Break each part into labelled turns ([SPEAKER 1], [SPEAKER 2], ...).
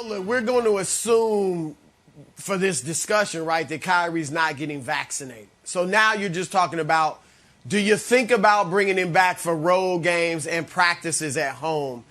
[SPEAKER 1] look, we're going to assume for this discussion, right, that Kyrie's not getting vaccinated. So now you're just talking about, do you think about bringing him back for road games and practices at home?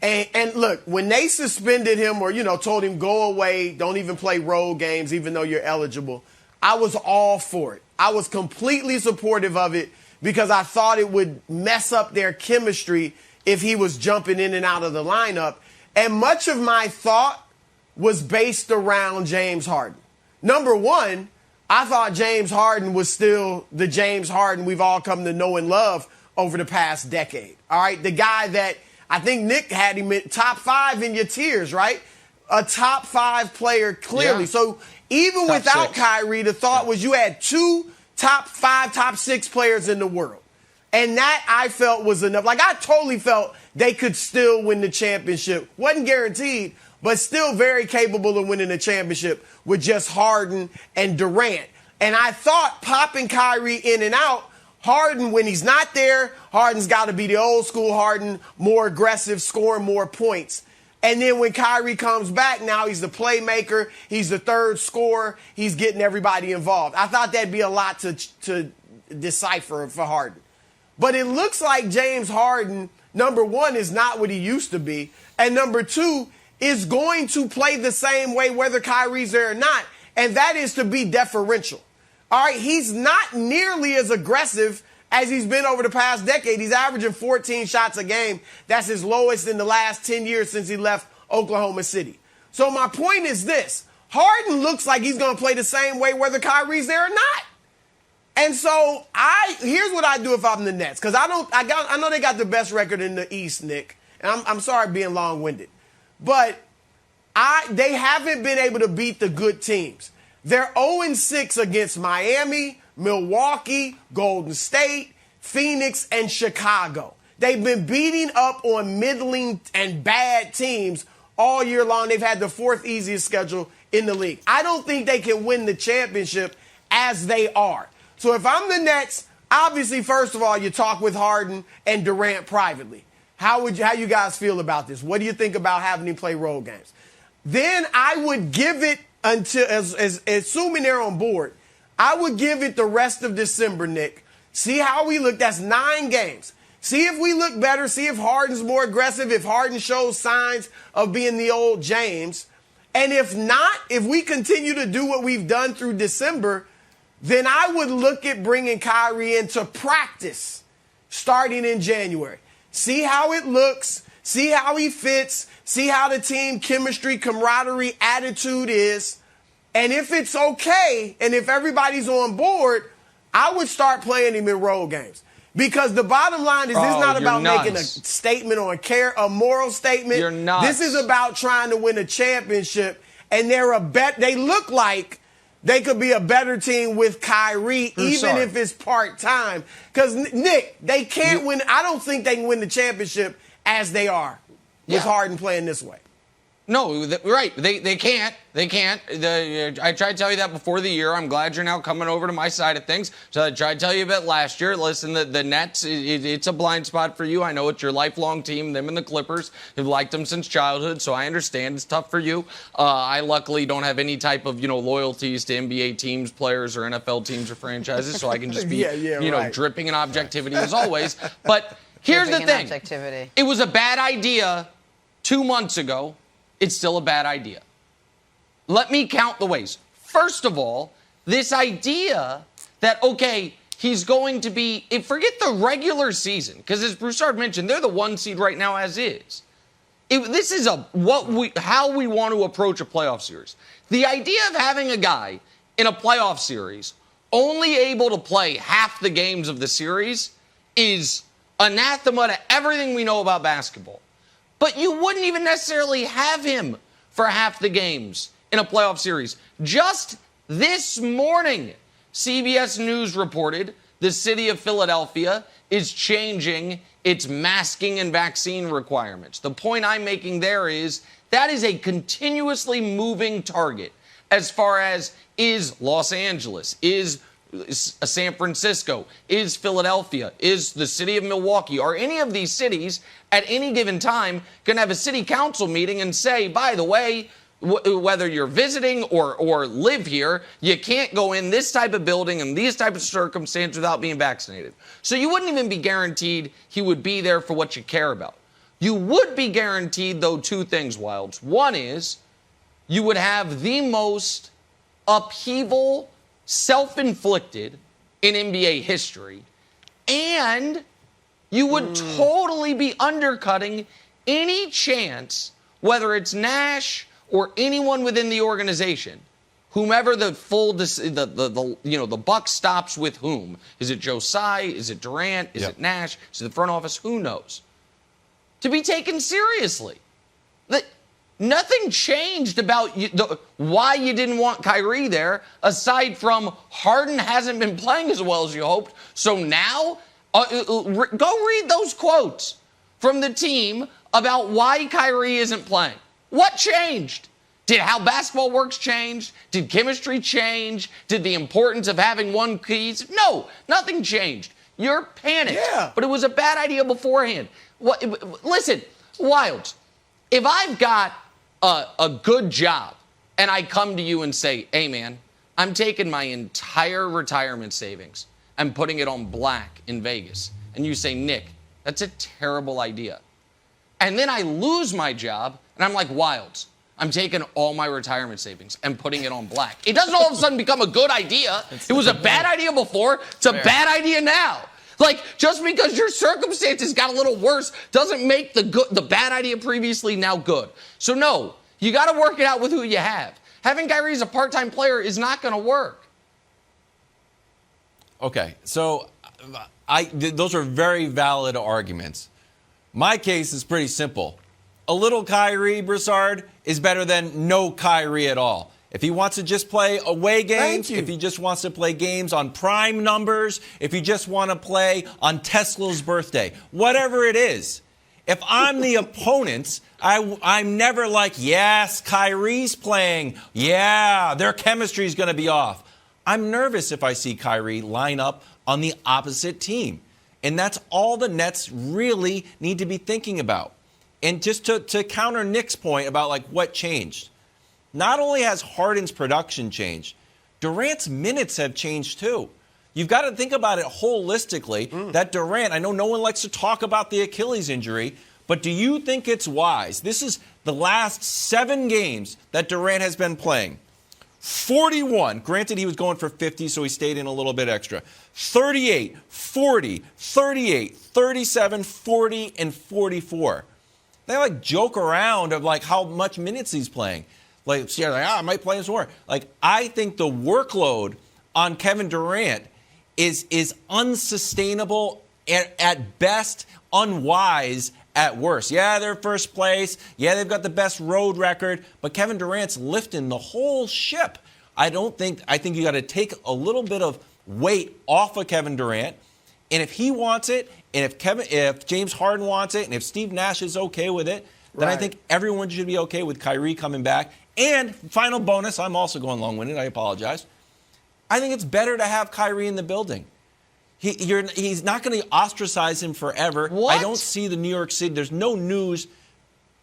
[SPEAKER 1] And look, when they suspended him or, told him go away, don't even play road games even though you're eligible, I was all for it. I was completely supportive of it because I thought it would mess up their chemistry if he was jumping in and out of the lineup. And much of my thought was based around James Harden. Number one, I thought James Harden was still the James Harden we've all come to know and love over the past decade. All right, the guy that I think Nick had him in top 5 in your tiers, right? A top 5 player clearly. Yeah. So even top without 6. Kyrie, the thought was you had 2 top 5, top 6 players in the world. And that I felt was enough. Like I totally felt they could still win the championship. Wasn't guaranteed, but still very capable of winning the championship with just Harden and Durant. And I thought popping Kyrie in and out, Harden, when he's not there, Harden's got to be the old school Harden, more aggressive, scoring more points. And then when Kyrie comes back, now he's the playmaker, he's the third scorer, he's getting everybody involved. I thought that'd be a lot to decipher for Harden. But it looks like James Harden, number one, is not what he used to be. And number two, is going to play the same way whether Kyrie's there or not, and that is to be deferential. All right, he's not nearly as aggressive as he's been over the past decade. He's averaging 14 shots a game. That's his lowest in the last 10 years since he left Oklahoma City. So my point is this. Harden looks like he's going to play the same way whether Kyrie's there or not. And so here's what I do if I'm the Nets, because I know they got the best record in the East, Nick, and I'm sorry being long-winded. But they haven't been able to beat the good teams. They're 0-6 against Miami, Milwaukee, Golden State, Phoenix, and Chicago. They've been beating up on middling and bad teams all year long. They've had the 4th easiest schedule in the league. I don't think they can win the championship as they are. So if I'm the Nets, obviously, first of all, you talk with Harden and Durant privately. How you guys feel about this? What do you think about having him play road games? Then I would give it until, assuming they're on board, I would give it the rest of December, Nick. See how we look. That's 9 games. See if we look better. See if Harden's more aggressive, if Harden shows signs of being the old James. And if not, if we continue to do what we've done through December, then I would look at bringing Kyrie into practice starting in January. See how it looks, see how he fits, see how the team chemistry, camaraderie, attitude is. And if it's okay, and if everybody's on board, I would start playing him in road games. Because the bottom line is, this is not about making a statement on a moral statement.
[SPEAKER 2] You're nuts.
[SPEAKER 1] This is about trying to win a championship. And they look like they could be a better team with Kyrie, even if it's part-time. Because, Nick, they can't win. I don't think they can win the championship as they are with Harden playing this way.
[SPEAKER 2] No, right. They can't. They can't. I tried to tell you that before the year. I'm glad you're now coming over to my side of things. So I tried to tell you a bit last year. Listen, the Nets, it's a blind spot for you. I know it's your lifelong team, them and the Clippers. You've liked them since childhood, so I understand. It's tough for you. I luckily don't have any type of, loyalties to NBA teams, players, or NFL teams or franchises, so I can just be, dripping in objectivity as always. But here's the thing. It was a bad idea 2 months ago. It's still a bad idea. Let me count the ways. First of all, this idea that, okay, he's going to be, forget the regular season, because as Broussard mentioned, they're the 1 seed right now as is. This is how we want to approach a playoff series. The idea of having a guy in a playoff series only able to play half the games of the series is anathema to everything we know about basketball. But you wouldn't even necessarily have him for half the games in a playoff series. Just this morning, CBS News reported the city of Philadelphia is changing its masking and vaccine requirements. The point I'm making there is that is a continuously moving target as far as is Los Angeles, is San Francisco? Is Philadelphia? Is the city of Milwaukee? Are any of these cities at any given time going to have a city council meeting and say, by the way, whether you're visiting or live here, you can't go in this type of building in these type of circumstances without being vaccinated? So you wouldn't even be guaranteed he would be there for what you care about. You would be guaranteed, though, two things, Wilds. One is you would have the most upheaval, self-inflicted, in NBA history, and you would totally be undercutting any chance, whether it's Nash or anyone within the organization, whomever the buck stops with whom. Is it Joe Tsai? Is it Durant? Is it Nash? Is it the front office? Who knows? To be taken seriously. Nothing changed about why you didn't want Kyrie there, aside from Harden hasn't been playing as well as you hoped. So now, go read those quotes from the team about why Kyrie isn't playing. What changed? Did how basketball works change? Did chemistry change? Did the importance of having one piece? No, nothing changed. You're panicked.
[SPEAKER 1] Yeah.
[SPEAKER 2] But it was a bad idea beforehand. Listen, Wilds, if I've got a good job and I come to you and say, hey, man, I'm taking my entire retirement savings and putting it on black in Vegas, and you say, Nick, that's a terrible idea. And then I lose my job, and I'm like, Wilds, I'm taking all my retirement savings and putting it on black. It doesn't all of a sudden become a good idea. It was a bad idea before. It's a bad idea now. Like, just because your circumstances got a little worse doesn't make the bad idea previously now good. So, no, you got to work it out with who you have. Having Kyrie as a part-time player is not going to work.
[SPEAKER 3] Okay, so those are very valid arguments. My case is pretty simple. A little Kyrie, Broussard, is better than no Kyrie at all. If he wants to just play away games, if he just wants to play games on prime numbers, if he just want to play on Tesla's birthday, whatever it is, if I'm the opponents, I'm never like, yes, Kyrie's playing. Yeah, their chemistry is going to be off. I'm nervous if I see Kyrie line up on the opposite team. And that's all the Nets really need to be thinking about. And just to counter Nick's point about like what changed. Not only has Harden's production changed, Durant's minutes have changed too. You've got to think about it holistically, that Durant, I know no one likes to talk about the Achilles injury, but do you think it's wise? This is the last 7 games that Durant has been playing. 41, granted he was going for 50, so he stayed in a little bit extra. 38, 40, 38, 37, 40, and 44. They like joke around of like how much minutes he's playing. Like, I might play some more. Like, I think the workload on Kevin Durant is unsustainable at best, unwise at worst. Yeah, they're first place. Yeah, they've got the best road record. But Kevin Durant's lifting the whole ship. I think you got to take a little bit of weight off of Kevin Durant. And if he wants it, and if James Harden wants it, and if Steve Nash is okay with it, then I think everyone should be okay with Kyrie coming back. And final bonus, I'm also going long-winded, I apologize. I think it's better to have Kyrie in the building. He's not going to ostracize him forever.
[SPEAKER 2] What?
[SPEAKER 3] I don't see the New York City. There's no news.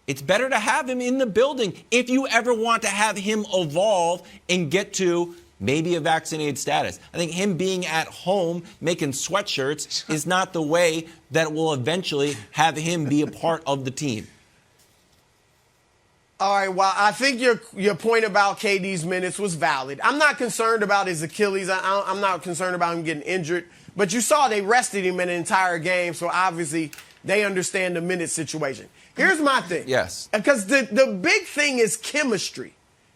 [SPEAKER 3] It's better to have him in the building if you ever want to have him evolve and get to maybe a vaccinated status. I think him being at home making sweatshirts is not the way that will eventually have him be a part of the team.
[SPEAKER 1] All right, well, I think your point about KD's minutes was valid. I'm not concerned about his Achilles. I'm not concerned about him getting injured. But you saw they rested him an entire game, so obviously they understand the minute situation. Here's my thing.
[SPEAKER 3] Yes.
[SPEAKER 1] Because the big thing is chemistry.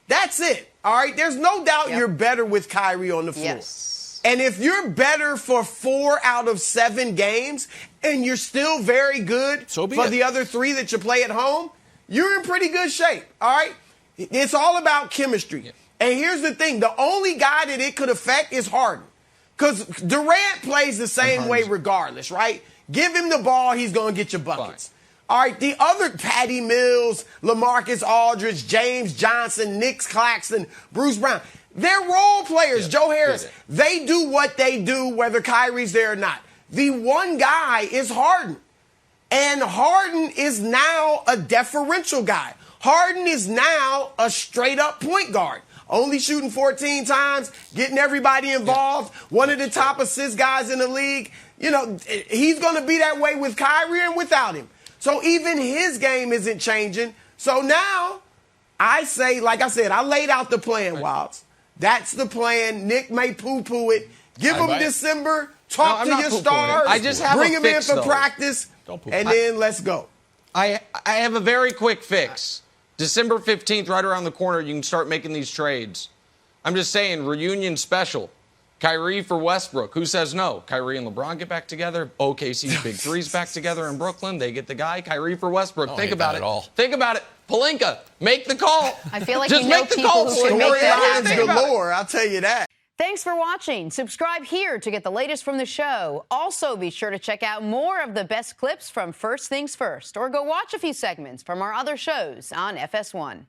[SPEAKER 1] That's it, all right? There's no doubt you're better with Kyrie on the floor.
[SPEAKER 4] Yes.
[SPEAKER 1] And if you're better for 4 out of 7 games and you're still very good for the other 3 that you play at home, you're in pretty good shape, all right? It's all about chemistry. Yeah. And here's the thing. The only guy that it could affect is Harden. Because Durant plays the same way regardless, right? Give him the ball, he's going to get your buckets. Fine. All right, the other Patty Mills, LaMarcus Aldridge, James Johnson, Nick Claxton, Bruce Brown, They're role players.
[SPEAKER 3] Yeah.
[SPEAKER 1] Joe Harris,
[SPEAKER 3] Yeah.
[SPEAKER 1] they do what they do whether Kyrie's there or not. The one guy is Harden. And Harden is now a deferential guy. Harden is now a straight-up point guard. Only shooting 14 times, getting everybody involved, one of the top assist guys in the league. You know, he's going to be that way with Kyrie and without him. So even his game isn't changing. So now I say, like I said, I laid out the plan, Wilds. That's the plan. Nick may poo-poo it. Give him December. Talk to your stars.
[SPEAKER 2] I just have
[SPEAKER 1] bring
[SPEAKER 2] a
[SPEAKER 1] him
[SPEAKER 2] fix,
[SPEAKER 1] in for
[SPEAKER 2] though.
[SPEAKER 1] practice, and then let's go.
[SPEAKER 2] I have a very quick fix. December 15th, right around the corner, you can start making these trades. I'm just saying, reunion special. Kyrie for Westbrook. Who says no? Kyrie and LeBron get back together. OKC's Big Three's back together in Brooklyn. They get the guy. Kyrie for Westbrook. Think about it. Think about it. Palinka, make the call.
[SPEAKER 4] I feel like
[SPEAKER 2] just
[SPEAKER 4] you know
[SPEAKER 2] make the
[SPEAKER 4] people
[SPEAKER 2] call.
[SPEAKER 4] who can make that happen.
[SPEAKER 1] Galore, I'll tell you that.
[SPEAKER 4] Thanks for watching. Subscribe here to get the latest from the show. Also, be sure to check out more of the best clips from First Things First, or go watch a few segments from our other shows on FS1.